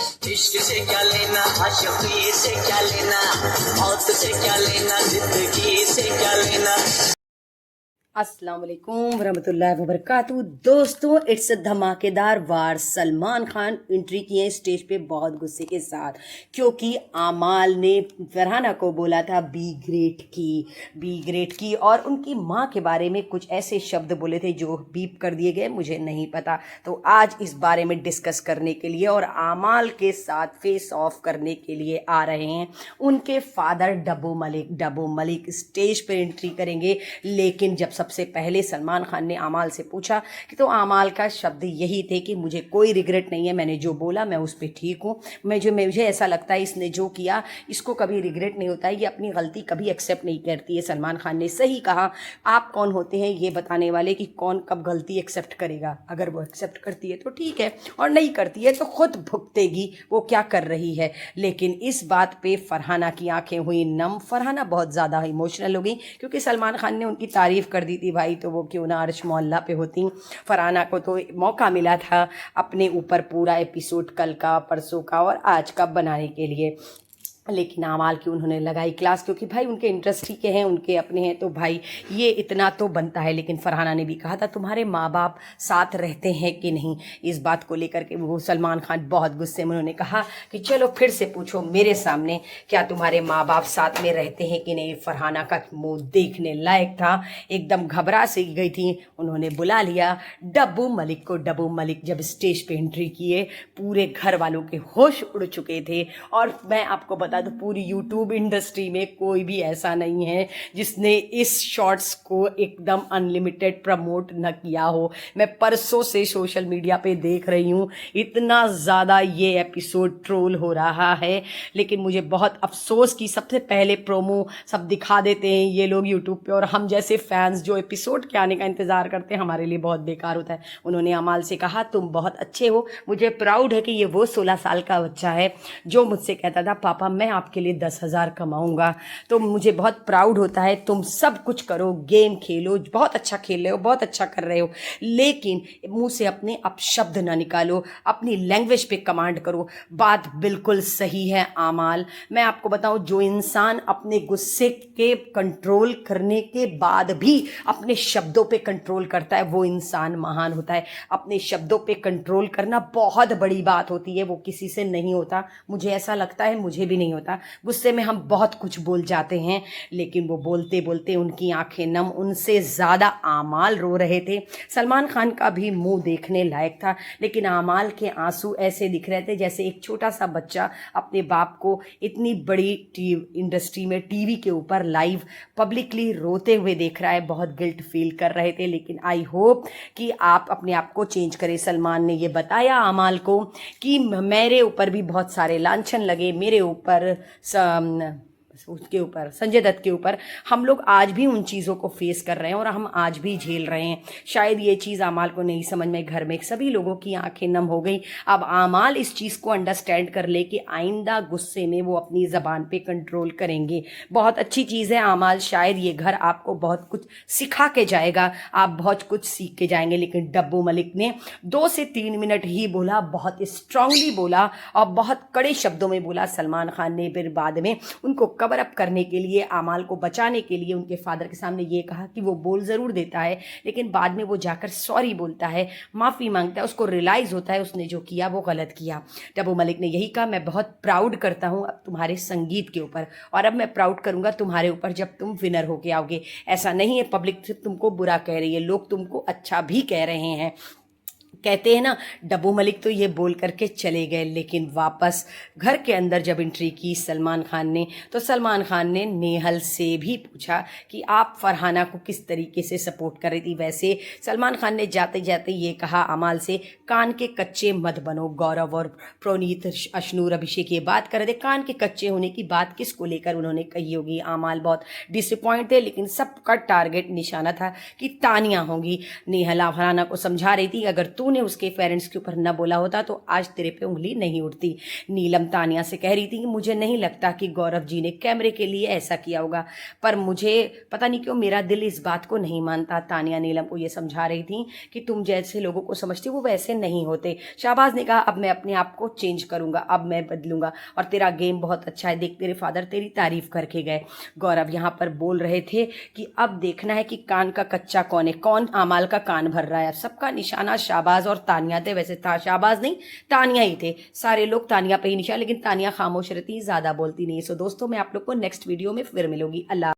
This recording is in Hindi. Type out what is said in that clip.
इश्क से क्या लेना, आशिकी से क्या लेना, मौत से क्या लेना, जिंदगी से क्या लेना। अस्सलाम वालेकुम वरहमतुल्लाहि वबरकातुहू। दोस्तों, इट्स धमाकेदार वार। सलमान खान एंट्री किए स्टेज पे बहुत गुस्से के साथ, क्योंकि आमाल ने फरहाना को बोला था बी ग्रेट की और उनकी माँ के बारे में कुछ ऐसे शब्द बोले थे जो बीप कर दिए गए, मुझे नहीं पता। तो आज इस बारे में डिस्कस करने के लिए और आमाल के साथ फेस ऑफ करने के लिए आ रहे हैं उनके फादर डब्बू मलिक स्टेज पर एंट्री करेंगे। लेकिन जब सबसे पहले सलमान खान ने आमाल से पूछा कि तो आमाल का शब्द यही थे कि मुझे कोई रिग्रेट नहीं है, मैंने जो बोला मैं उस पर ठीक हूँ। मुझे ऐसा लगता है इसने जो किया इसको कभी रिग्रेट नहीं होता है, ये अपनी गलती कभी एक्सेप्ट नहीं करती है। सलमान खान ने सही कहा। आप कौन होते हैं ये बताने वाले कि कौन कब गलती एक्सेप्ट करेगा? अगर वो एक्सेप्ट करती है तो ठीक है, और नहीं करती है तो खुद भुगतेगी वो क्या कर रही है। लेकिन इस बात पे फरहाना की आंखें हुई नम। फरहाना बहुत ज़्यादा इमोशनल हो गई क्योंकि सलमान खान ने उनकी तारीफ़ कर दी थी भाई, तो वो क्यों ना अर्श मोहल्ला पे होती। फरहाना को तो मौका मिला था अपने ऊपर पूरा एपिसोड कल का, परसों का और आज का बनाने के लिए, लेकिन आमाल की उन्होंने लगाई क्लास, क्योंकि भाई उनके इंटरेस्ट ही के हैं, उनके अपने हैं, तो भाई ये इतना तो बनता है। लेकिन फरहाना ने भी कहा था तुम्हारे माँ बाप साथ रहते हैं कि नहीं, इस बात को लेकर के वो सलमान खान बहुत गुस्से में, उन्होंने कहा कि चलो फिर से पूछो मेरे सामने, क्या तुम्हारे माँ बाप साथ में रहते हैं कि नहीं। फरहाना का मुंह देखने लायक था, एकदम घबरा सी गई थी। उन्होंने बुला लिया डब्बू मलिक को। डब्बू मलिक जब स्टेज पे एंट्री किए पूरे घर वालों के होश उड़ चुके थे। और मैं आपको बता दूं पूरी यूट्यूब इंडस्ट्री में कोई भी ऐसा नहीं है जिसने इस शॉर्ट्स को एकदम अनलिमिटेड प्रमोट न किया हो। मैं परसों से सोशल मीडिया पे देख रही हूँ, इतना ज़्यादा ये एपिसोड ट्रोल हो रहा है। लेकिन मुझे बहुत अफसोस कि सबसे पहले प्रोमो सब दिखा देते हैं ये लोग यूट्यूब पे, और हम जैसे फैंस जो एपिसोड के आने का इंतज़ार करते हैं हमारे लिए बहुत बेकार होता है। उन्होंने अमाल से कहा तुम बहुत अच्छे हो, मुझे प्राउड है कि ये वो 16 साल का बच्चा है जो मुझसे कहता था पापा मैं आपके लिए 10,000 कमाऊंगा। तो मुझे बहुत प्राउड होता है, तुम सब कुछ करो, गेम खेलो, बहुत अच्छा खेल रहे हो, बहुत अच्छा कर रहे हो, लेकिन मुंह से अपने अपशब्द ना निकालो, अपनी लैंग्वेज पे कमांड करो। बात बिल्कुल सही है आमाल। मैं आपको बताऊं, जो इंसान अपने गुस्से के कंट्रोल करने के बाद भी अपने शब्दों पे कंट्रोल करता है वो इंसान महान होता है। अपने शब्दों पे कंट्रोल करना बहुत बड़ी बात होती है, वो किसी से नहीं होता, मुझे ऐसा लगता है, मुझे भी नहीं होता। गुस्से में हम बहुत कुछ बोल जाते हैं, लेकिन वो बोलते बोलते उनकी आंखें नम, उनसे ज़्यादा आमाल रो रहे थे। सलमान खान का भी मुंह देखने लायक था, लेकिन आमाल के आंसू ऐसे दिख रहे थे जैसे एक छोटा सा बच्चा अपने बाप को इतनी बड़ी इंडस्ट्री में टीवी के ऊपर लाइव पब्लिकली रोते हुए देख रहा है। बहुत गिल्ट फील कर रहे थे, लेकिन आई होप कि आप अपने आप को चेंज करें। सलमान ने ये बताया आमाल को कि मेरे ऊपर भी बहुत सारे लांछन लगे, मेरे ऊपर उसके ऊपर संजय दत्त के ऊपर, हम लोग आज भी उन चीज़ों को फेस कर रहे हैं और हम आज भी झेल रहे हैं। शायद ये चीज़ आमाल को नहीं समझ में, घर में सभी लोगों की आंखें नम हो गई। अब आमाल इस चीज़ को अंडरस्टैंड कर ले कि आइंदा गुस्से में वो अपनी ज़बान पे कंट्रोल करेंगे। बहुत अच्छी चीज़ है आमाल, शायद ये घर आपको बहुत कुछ सिखा के जाएगा, आप बहुत कुछ सीख के जाएंगे। लेकिन डब्बू मलिक ने 2 से 3 मिनट ही बोला, बहुत स्ट्रांगली बोला और बहुत कड़े शब्दों में बोला। सलमान खान ने फिर बाद में उनको कवर अप करने के लिए, आमाल को बचाने के लिए उनके फादर के सामने ये कहा कि वो बोल ज़रूर देता है, लेकिन बाद में वो जाकर सॉरी बोलता है, माफ़ी मांगता है, उसको रियलाइज़ होता है उसने जो किया वो गलत किया। डब्बू मलिक ने यही कहा, मैं बहुत प्राउड करता हूँ अब तुम्हारे संगीत के ऊपर, और अब मैं प्राउड करूँगा तुम्हारे ऊपर जब तुम विनर होके आओगे। ऐसा नहीं है पब्लिक सिर्फ तुमको बुरा कह रही है, लोग तुमको अच्छा भी कह रहे हैं। कहते हैं ना, डब्बू मलिक तो ये बोल करके चले गए, लेकिन वापस घर के अंदर जब एंट्री की सलमान खान ने, तो सलमान खान ने नेहल से भी पूछा कि आप फरहाना को किस तरीके से सपोर्ट कर रही थी। वैसे सलमान खान ने जाते जाते ये कहा अमाल से, कान के कच्चे मत बनो। गौरव और प्रोनीत, अशनूर, अभिषेक ये बात कर रहे थे, कान के कच्चे होने की बात किसको लेकर उन्होंने कही होगी। आमाल बहुत डिसअपॉइंट थे, लेकिन सबका टारगेट निशाना था कि तानिया होंगी। नेहल फरहाना को समझा रही थी, अगर तूने उसके पेरेंट्स के ऊपर न बोला होता तो आज तेरे पे उंगली नहीं उठती। नीलम तानिया से कह रही थी कि मुझे नहीं लगता कि गौरव जी ने कैमरे के लिए ऐसा किया होगा, पर मुझे पता नहीं क्यों मेरा दिल इस बात को नहीं मानता। तानिया नीलम को ये समझा रही थी कि तुम जैसे लोगों को समझती हो वो वैसे नहीं होते। शाहबाज ने कहा अब मैं अपने आप को चेंज करूंगा, अब मैं बदलूंगा और तेरा गेम बहुत अच्छा है, देख तेरे फादर तेरी तारीफ करके गए। गौरव यहाँ पर बोल रहे थे कि अब देखना है कि कान का कच्चा कौन है, कौन आमाल का कान भर रहा है। सबका निशाना शाहबाज और तानिया थे, वैसे था शाहबाज नहीं तानिया ही थे, सारे लोग तानिया पे ही निशान, लेकिन तानिया खामोश रहती, ज्यादा बोलती नहीं। सो दोस्तों मैं आप लोग को नेक्स्ट वीडियो में फिर मिलूंगी। अल्लाह।